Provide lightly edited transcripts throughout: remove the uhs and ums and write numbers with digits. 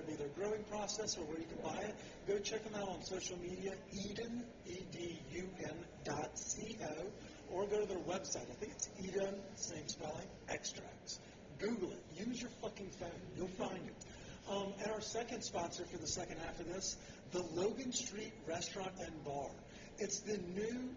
to be their growing process or where you can buy it, go check them out on social media, Eden, EDUN.co, or go to their website. I think it's Eden, same spelling, extracts. Google it. Use your fucking phone. You'll find it. And our second sponsor for the second half of this, the Logan Street Restaurant and Bar. It's the new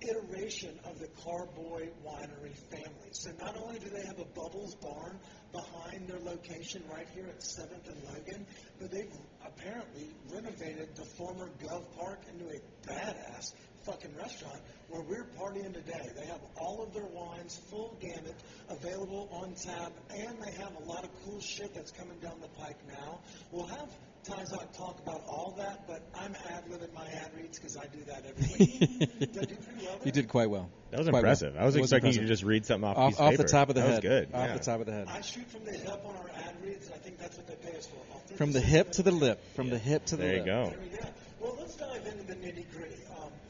iteration of the Carboy Winery family. So not only do they have a Bubbles barn behind their location right here at 7th and Logan, but they've apparently renovated the former Gov Park into a badass fucking restaurant where we're partying today. They have all of their wines, full gamut, available on tap, and they have a lot of cool shit that's coming down the pike now. We'll have Tyzok talk about all that, but I'm ad-libbing my ad reads because I do that every week. Did I do pretty well there? You did quite well. That was impressive. I was expecting you to just read something off a piece of paper. Off the top of the head. That was good. Off the top of the head. I shoot from the hip on our ad reads, and I think that's what they pay us for. From the hip to the lip. From the hip to the lip. There you go. There we go. Well, let's dive into the nitty-gritty.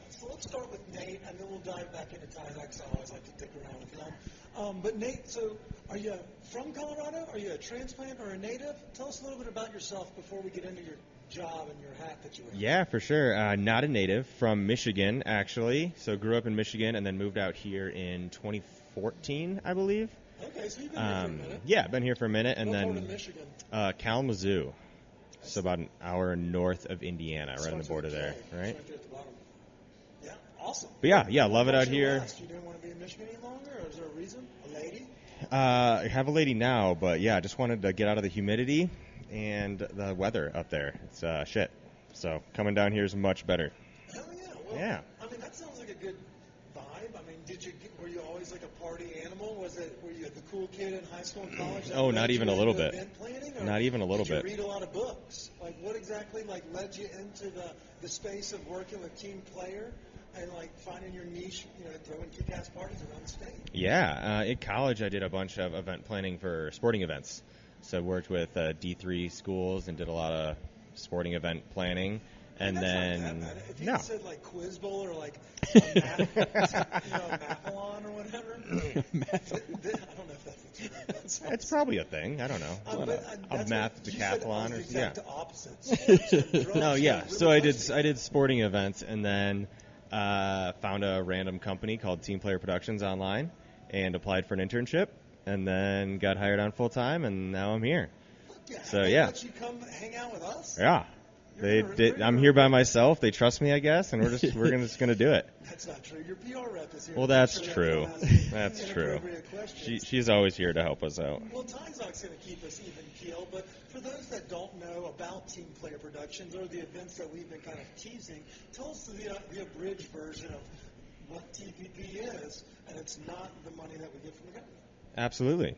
So let's start with Nate, and then we'll dive back into Tyzok, so I always like to dick around with them. But Nate, so are you from Colorado? Are you a transplant or a native? Tell us a little bit about yourself before we get into your job and your hat that you wear. Yeah, for sure. Not a native. From Michigan, actually. So grew up in Michigan and then moved out here in 2014, I believe. Okay, so you've been here for a minute. Yeah, been here for a minute. And what then part of Michigan? Kalamazoo. So about an hour north of Indiana, right on the border there, right? Right there at the bottom. Yeah, awesome. But yeah, love it out here. You didn't want to be in Michigan any longer, or is there a reason? A lady? I have a lady now, but yeah, just wanted to get out of the humidity and the weather up there. It's shit. So coming down here is much better. Hell yeah. Well, yeah. I mean, that sounds like a good vibe. I mean, were you always like a party animal? Were you the cool kid in high school and college? Oh, not even a little bit. Planning, not even a little bit. Did you read a lot of books? Like, what exactly led you into the space of working with team player and finding your niche, throwing kick-ass parties around the state? Yeah, in college I did a bunch of event planning for sporting events. So I worked with D3 schools and did a lot of sporting event planning. And then, not that bad. If you said Quiz Bowl or a mathlon or whatever, I don't know if that's the term. It's probably a thing. I don't know. A math decathlon or something. Opposites. No, yeah. So I did sporting events and then found a random company called Team Player Productions online and applied for an internship and then got hired on full time and now I'm here. Yeah, so yeah. Let you come hang out with us? Yeah. I'm here by myself. They trust me, I guess, and we're just gonna do it. That's not true. Your PR rep is here. Well, that's true. That's true. She's always here to help us out. Well, Tyzok's going to keep us even keel, but for those that don't know about Team Player Productions or the events that we've been kind of teasing, tell us the abridged version of what TPP is, and it's not the money that we get from the government. Absolutely.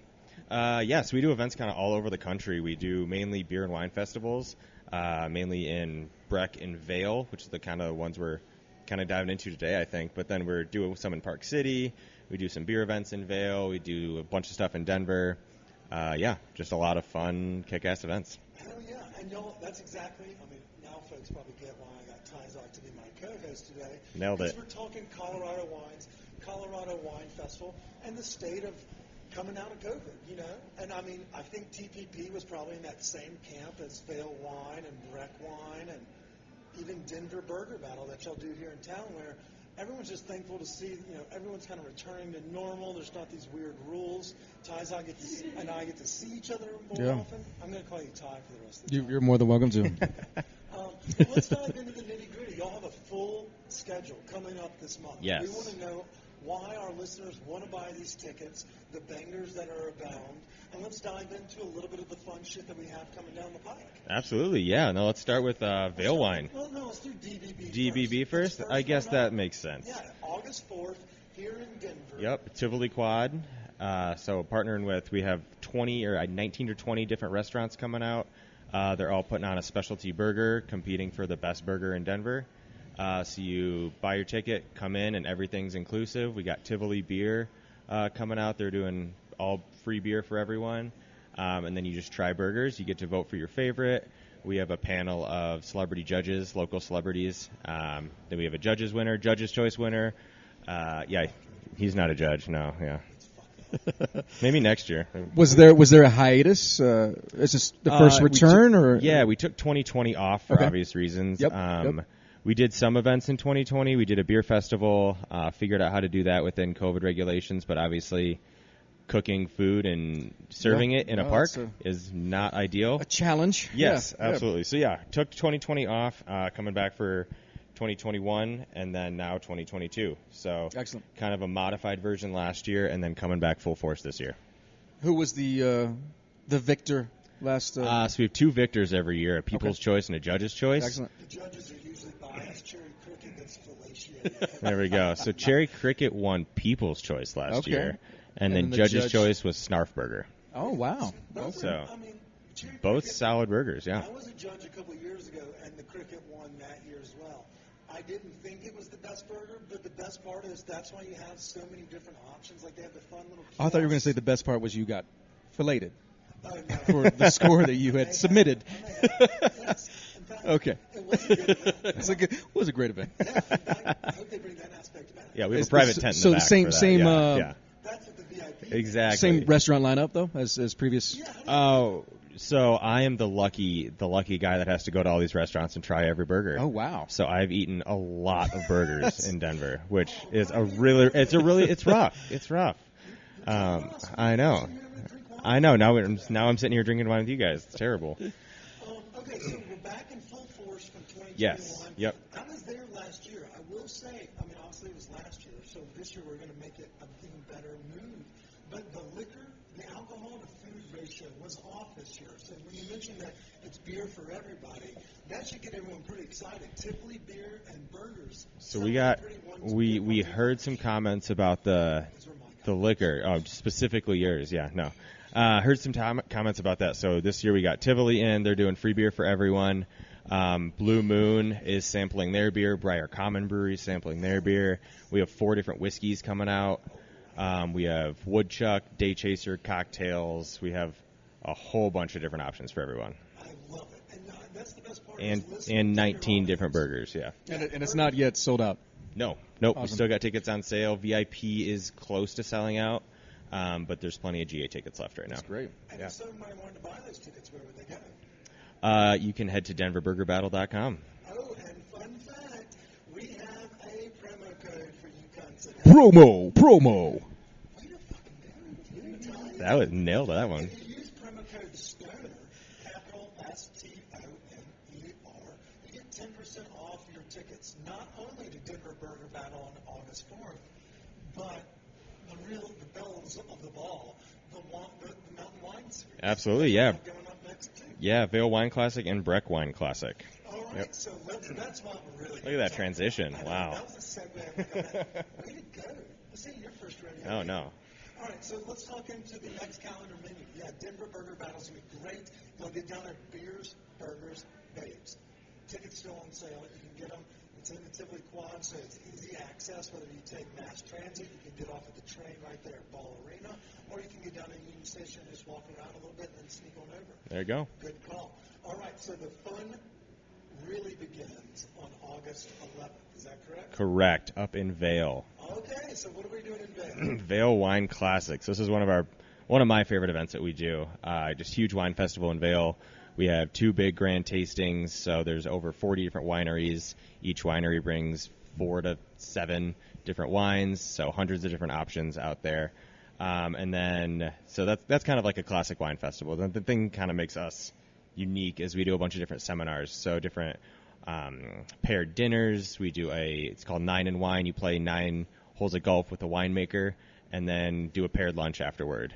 Yes, we do events kind of all over the country. We do mainly beer and wine festivals. Mainly in Breck and Vail, which is the kind of ones we're kind of diving into today, I think. But then we're doing some in Park City. We do some beer events in Vail. We do a bunch of stuff in Denver. Just a lot of fun, kick-ass events. Hell yeah. And that's exactly, now folks probably get why I got Tyzok to be my co-host today. Nailed it. Because we're talking Colorado wines, Colorado Wine Festival, and the state of coming out of COVID, And I think TPP was probably in that same camp as Vail Wine and Breck Wine and even Denver Burger Battle that y'all do here in town, where everyone's just thankful to see, everyone's kind of returning to normal. There's not these weird rules. Tyzok and I get to see each other more often. I'm going to call you Ty for the rest of the time. You're more than welcome to. Let's dive into the nitty-gritty. Y'all have a full schedule coming up this month. Yes. We want to know why our listeners want to buy these tickets, the bangers that are abound, and let's dive into a little bit of the fun shit that we have coming down the pike. Absolutely, yeah. Now let's start with Vail Wine. Let's do DBB DBB first? I guess that makes sense. Yeah, August 4th here in Denver. Yep, Tivoli Quad. So partnering with, we have 19 or 20 different restaurants coming out. They're all putting on a specialty burger, competing for the best burger in Denver. So you buy your ticket, come in, and everything's inclusive. We got Tivoli beer coming out. They're doing all free beer for everyone. And then you just try burgers. You get to vote for your favorite. We have a panel of celebrity judges, local celebrities. Then we have a judge's choice winner. He's not a judge, no, yeah. Maybe next year. Was there a hiatus? Is this the first return, or? Yeah, we took 2020 off for Okay. obvious reasons. Yep. We did some events in 2020. We did a beer festival, figured out how to do that within COVID regulations, but obviously cooking food and serving it in a park is not ideal. A challenge. Yes, Yeah. absolutely. So, yeah, took 2020 off, coming back for 2021, and then now 2022. So Excellent. Kind of a modified version last year, and then coming back full force this year. Who was the victor last? So we have two victors every year, a People's Choice and a Judge's Choice. Excellent. The judges are usually biased. Cherry Cricket gets fellatiated. There we go. So Cherry Cricket won People's Choice last year, and then the Judge's judge- Choice was Snarf Burger. Oh wow. Both So, are- I mean, Cherry Both Cricket- solid burgers, yeah. I was a judge a couple of years ago, and the Cricket won that year as well. I didn't think it was the best burger, but the best part is that's why you have so many different options. Like they have the fun little. I thought you were going to say kiosks. the best part was you got filleted Oh, no. for the score that you had submitted. Yes. In fact, Okay. It was a good event. It was a great event. Yeah, in fact, I hope they bring that aspect back. Yeah, we have It's- a private tent in so the the back same- for that. same, yeah. That's at the VIP. Exactly. Same restaurant lineup though as previous. Yeah, Oh, so I am the lucky guy that has to go to all these restaurants and try every burger. Oh wow. So I've eaten a lot of burgers in Denver, which is it's rough. It's rough. I know. Now I'm sitting here drinking wine with you guys. It's terrible. Okay, so we're back in full force from 2021. Yes. Yep. I was there last year. I will say, I mean, obviously it was last year, so this year we're going to make it an even better move. But the liquor, the alcohol to food ratio was off this year. So when you mentioned that it's beer for everybody, that should get everyone pretty excited. Tivoli beer and burgers. So we heard some comments about the liquor, specifically yours. Yeah, no. Heard some comments about that. So this year we got Tivoli in. They're doing free beer for everyone. Blue Moon is sampling their beer. Briar Common Brewery is sampling their beer. We have 4 different whiskeys coming out. We have Woodchuck, Day Chaser, cocktails. We have a whole bunch of different options for everyone. I love it. And that's the best part. And 19 different burgers, yeah. And it's not yet sold out. Nope. Awesome. We still got tickets on sale. VIP is close to selling out, but there's plenty of GA tickets left right now. That's great. And Yeah. if somebody wanted to buy those tickets, where would they go? You can head to denverburgerbattle.com. Oh, and fun fact, we have a promo code for you cunts. Promo. Wait a fucking minute. That was nailed that one. If you use promo code STONER, capital STONER, you get 10% off your tickets, not only to Denver Burger Battle on August 4th, but the bells of the ball, the Mountain Wine Series. Absolutely, yeah. Going up next too. Yeah, Vail Wine Classic and Breck Wine Classic. All right, Yep. so that's what we're really. Look at that transition. I know, Wow. That was a segue. Way to go. This ain't your first rodeo. Oh, no. All right, so let's talk into the next calendar menu. Yeah, Denver Burger Battle's going to be great. You'll get down there, beers, burgers, babes. Tickets still on sale. You can get them. It's in the Tivoli Quad, so it's easy access. Whether you take mass transit, you can get off at the train right there at Ball Arena, or you can get down to Union Station and just walk around a little bit and then sneak on over. There you go. Good call. All right, so the fun really begins on August 11th. Is that correct? Correct. Up in Vail. Okay, so what are we doing in Vail? Vail Wine Classic. So this is one of my favorite events that we do. Just huge wine festival in Vail. We have 2 big grand tastings, so there's over 40 different wineries. Each winery brings 4 to 7 different wines, so hundreds of different options out there. And then, so that's kind of like a classic wine festival. The thing kind of makes us unique is we do a bunch of different seminars, so different paired dinners. We do it's called 9 in Wine. You play 9 holes of golf with a winemaker, and then do a paired lunch afterward.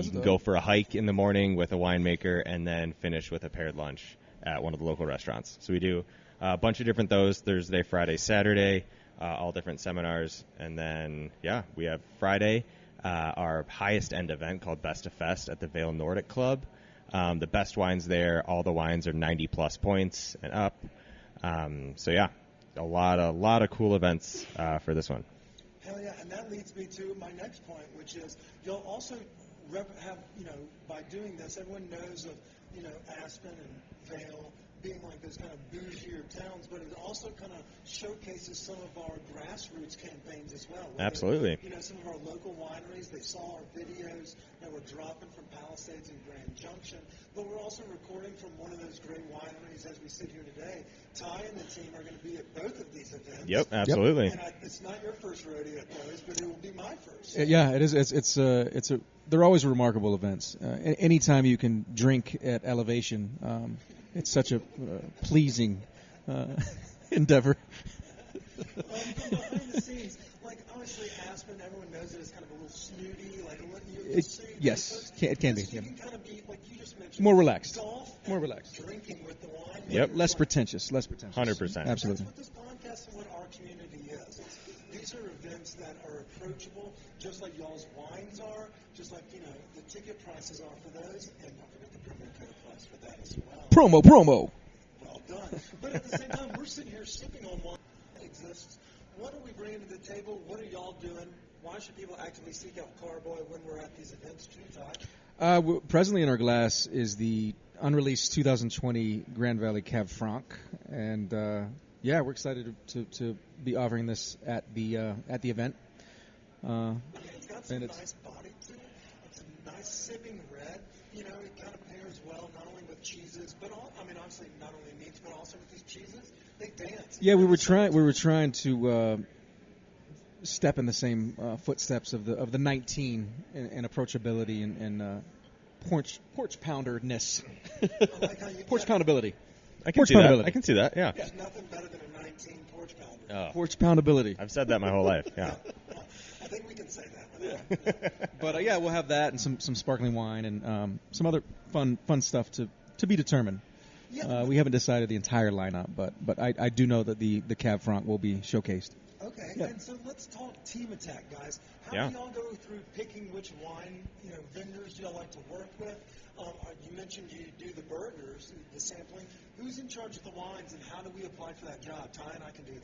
You can go for a hike in the morning with a winemaker, and then finish with a paired lunch at one of the local restaurants. So we do a bunch of different those, Thursday, Friday, Saturday, all different seminars. And then, we have Friday, our highest end event called Best of Fest at the Vail Nordic Club. The best wines there, all the wines are 90-plus points and up. A lot of cool events for this one. Hell yeah, and that leads me to my next point, which is you'll also have, by doing this, everyone knows of, Aspen and Vail being like those kind of bougier towns, but it also kind of showcases some of our grassroots campaigns as well. Absolutely. Some of our local wineries, they saw our videos that were dropping from Palisades and Grand Junction, but we're also recording from one of those great wineries as we sit here today. Ty and the team are going to be at both of these events. Yep, absolutely. And it's not your first rodeo at those, but it will be my first. Yeah, it is. They're always remarkable events. Anytime you can drink at elevation, it's such a pleasing endeavor. From behind the scenes, like obviously Aspen, everyone knows it as kind of a little snooty, like yes, it can be. You can kind of be like you just mentioned, More relaxed. Golf, More relaxed. drinking with the wine. Yep. Less pretentious. 100%. Absolutely. That's what this podcast and what our community is. These are events that are approachable, just like y'all's wines are, just like, the ticket prices are for those, and don't forget the promo code applies for that as well. Promo. Well done. But at the same time, we're sitting here sipping on wine that exists. What are we bringing to the table? What are y'all doing? Why should people actively seek out Carboy when we're at these events too, Todd? Presently in our glass is the unreleased 2020 Grand Valley Cab Franc, and we're excited to be offering this at the event. It's got some nice body to it. It's a nice sipping red. It kind of pairs well not only with cheeses, but obviously not only meats, but also with these cheeses. They dance. Yeah, we were trying to step in the same footsteps of the 19 in approachability and porch pounderness. Like how you Porch poundability. I can see that. Yeah. There's nothing better than a 19 porch pounder. Oh, Porch poundability. I've said that my whole life. Yeah. I think we can say that. But we'll have that and some sparkling wine and some other fun stuff to be determined. Yeah. We haven't decided the entire lineup, but I do know that the Cab Franc will be showcased. Okay, Yeah. and so let's talk team attack, guys. How Yeah. do y'all go through picking which wine, vendors y'all like to work with? You mentioned you do the burgers, the sampling. Who's in charge of the wines, and how do we apply for that job? Ty and I can do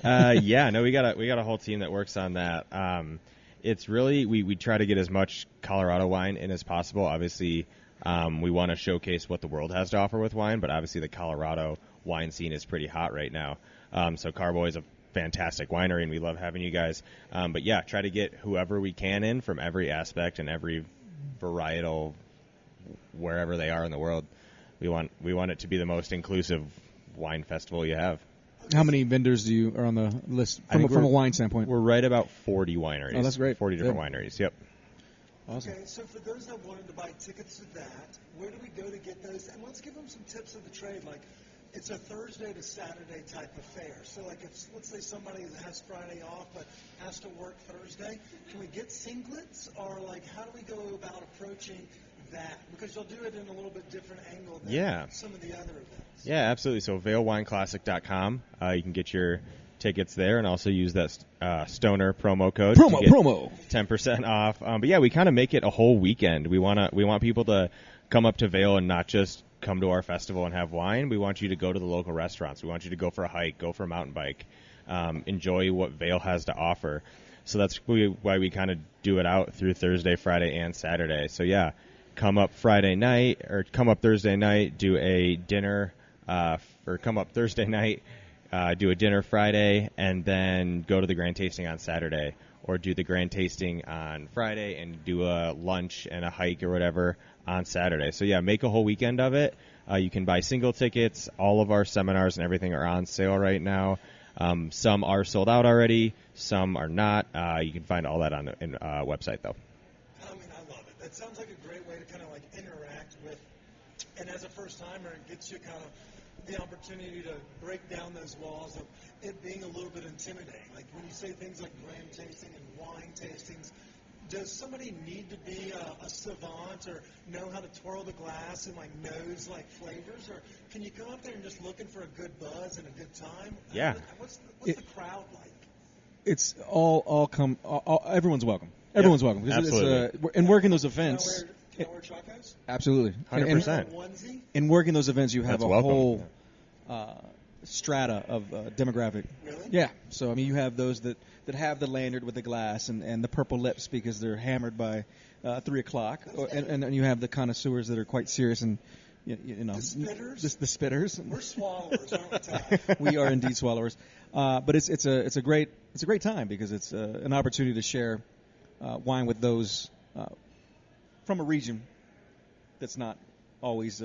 that. We got a whole team that works on that. It's really we try to get as much Colorado wine in as possible. Obviously, we want to showcase what the world has to offer with wine, but obviously the Colorado wine scene is pretty hot right now. So Carboy is a fantastic winery, and we love having you guys. But yeah, try to get whoever we can in from every aspect and every varietal, wherever they are in the world. We want it to be the most inclusive wine festival you have. How many vendors are on the list from a wine standpoint? We're right about 40 wineries. Oh, that's great. 40 different wineries. Yep. Awesome. Okay, so for those that wanted to buy tickets to that, where do we go to get those? And let's give them some tips of the trade. Like, it's a Thursday to Saturday type affair. So, like, if let's say somebody has Friday off but has to work Thursday, can we get singlets? Or, like, how do we go about approaching that? Because you'll do it in a little bit different angle than some of the other events. Yeah, absolutely. So, VailWineClassic.com. You can get your tickets there and also use that Stoner promo code. Promo. 10% off. But yeah, we kind of make it a whole weekend. We want people to come up to Vail and not just come to our festival and have wine. We want you to go to the local restaurants. We want you to go for a hike, go for a mountain bike, enjoy what Vail has to offer. So that's why we kind of do it out through Thursday, Friday, and Saturday. So yeah, come up Friday night or come up Thursday night, do a dinner, or come up Thursday night, do a dinner Friday, and then go to the grand tasting on Saturday, or do the grand tasting on Friday and do a lunch and a hike or whatever on Saturday. So yeah, make a whole weekend of it. You can buy single tickets. All of our seminars and everything are on sale right now. Some are sold out already. Some are not. You can find all that on the website, though. I love it. That sounds like a great way to kind of like interact with, and as a first-timer, it gets you kind of the opportunity to break down those walls of it being a little bit intimidating. Like when you say things like grand tasting and wine tastings, does somebody need to be a savant or know how to twirl the glass and like nose like flavors, or can you come up there and just looking for a good buzz and a good time? Yeah. What's the crowd like? It's all everyone's welcome. Everyone's welcome. Absolutely. And working those events. Can I wear chacos? Absolutely. 100%. Onesie? In working those events, you have That's a welcome. whole strata of demographic. Really? Yeah. So, you have those that have the lanyard with the glass and the purple lips because they're hammered by 3 o'clock. And you have the connoisseurs that are quite serious and you know, The spitters? the spitters. We're swallowers, aren't we, Ty? We are indeed swallowers, but it's a great time because it's an opportunity to share wine with those from a region that's not always